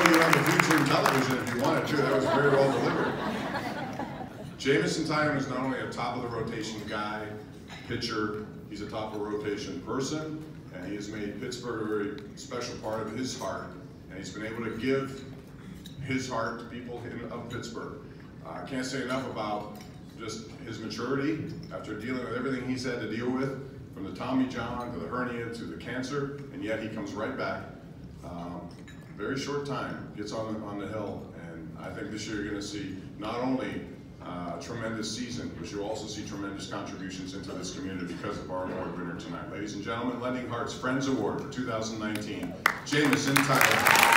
you on the future in television if you wanted to. That was very well delivered. Jameson Taillon is not only a top of the rotation guy, pitcher, he's a top of the rotation person, and he has made Pittsburgh a very special part of his heart, and he's been able to give his heart to people of Pittsburgh. I can't say enough about just his maturity after dealing with everything he's had to deal with, from the Tommy John to the hernia to the cancer, and yet he comes right back. Very short time, gets on the hill, and I think this year you're going to see not only a tremendous season, but you'll also see tremendous contributions into this community because of our award winner tonight. Ladies and gentlemen, Lending Hearts Friends Award for 2019, Jameson Taillon.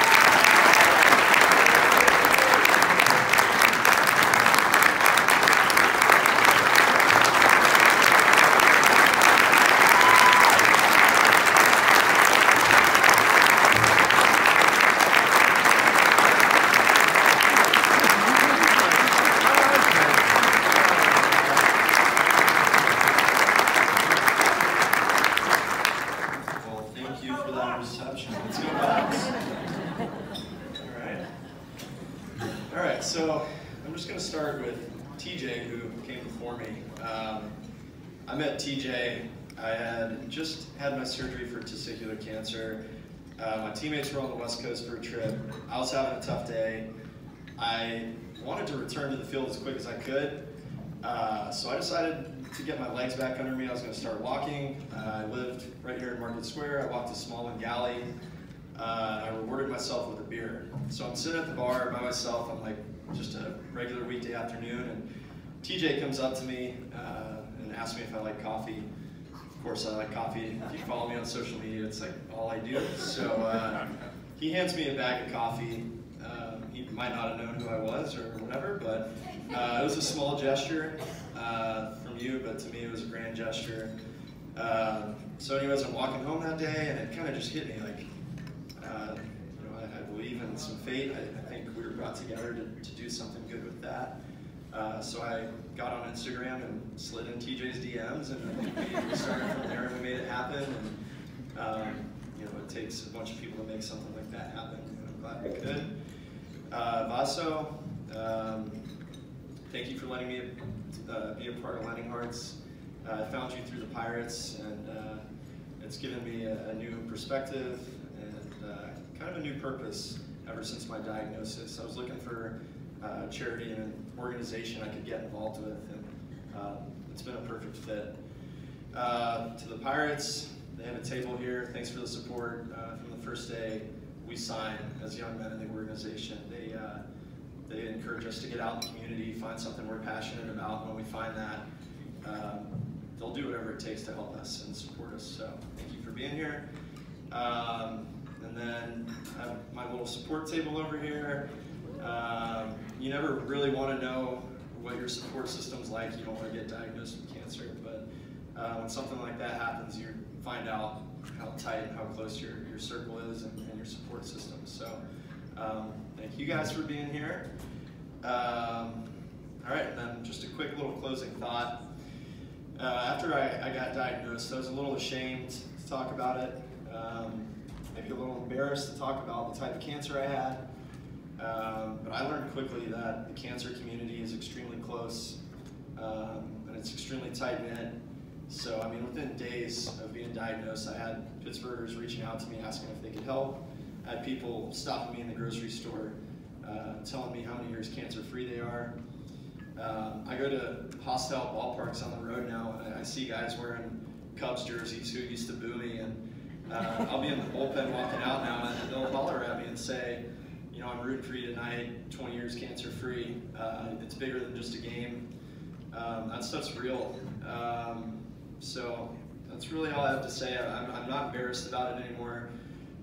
So I'm just going to start with TJ, who came before me. I met TJ. I had just had my surgery for testicular cancer. My teammates were on the West Coast for a trip. I was having a tough day. I wanted to return to the field as quick as I could. So I decided to get my legs back under me. I was going to start walking. I lived right here in Market Square. I walked to Small and Gala. I rewarded myself with a beer. So I'm sitting at the bar by myself on like just a regular weekday afternoon, and TJ comes up to me and asks me if I like coffee. Of course I like coffee. If you follow me on social media, it's like all I do. So he hands me a bag of coffee. He might not have known who I was or whatever, but it was a small gesture from you, but to me it was a grand gesture. So anyways, I'm walking home that day, and it kind of just hit me like, I believe in some fate. I think we were brought together to do something good with that. So I got on Instagram and slid in TJ's DMs, and I think we started from there and we made it happen. And it takes a bunch of people to make something like that happen. And I'm glad we could. Vaso, thank you for letting me be a part of Lending Hearts. I found you through the Pirates, and it's given me a new perspective and kind of a new purpose ever since my diagnosis. I was looking for a charity and an organization I could get involved with, and it's been a perfect fit. To the Pirates, they have a table here. Thanks for the support from the first day we signed as young men in the organization. They encourage us to get out in the community, find something we're passionate about. When we find that, they'll do whatever it takes to help us and support us. So thank you for being here. And then I have my little support table over here. You never really want to know what your support system's like. You don't want to get diagnosed with cancer, but when something like that happens, you find out how tight and how close your circle is and your support system. So thank you guys for being here. All right, and then just a quick little closing thought. After I got diagnosed, I was a little ashamed to talk about it. Maybe a little embarrassed to talk about the type of cancer I had. But I learned quickly that the cancer community is extremely close, and it's extremely tight-knit. So, I mean, within days of being diagnosed, I had Pittsburghers reaching out to me asking if they could help. I had people stopping me in the grocery store, telling me how many years cancer-free they are. I go to hostile ballparks on the road now, and I see guys wearing Cubs jerseys who used to boo me, and I'll be in the bullpen walking out now, and they'll holler at me and say, I'm rooting for you tonight, 20 years cancer-free. It's bigger than just a game. That stuff's real. So that's really all I have to say. I'm not embarrassed about it anymore.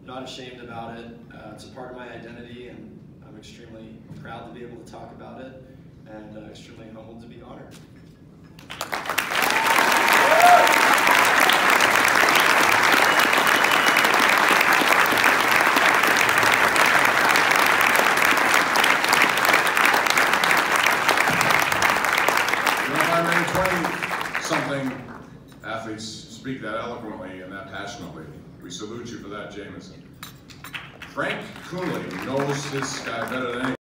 I'm not ashamed about it. It's a part of my identity, and I'm extremely proud to be able to talk about it, and extremely humbled to be honored. Athletes speak that eloquently and that passionately. We salute you for that, Jameson. Frank Coonley knows this guy better than anyone.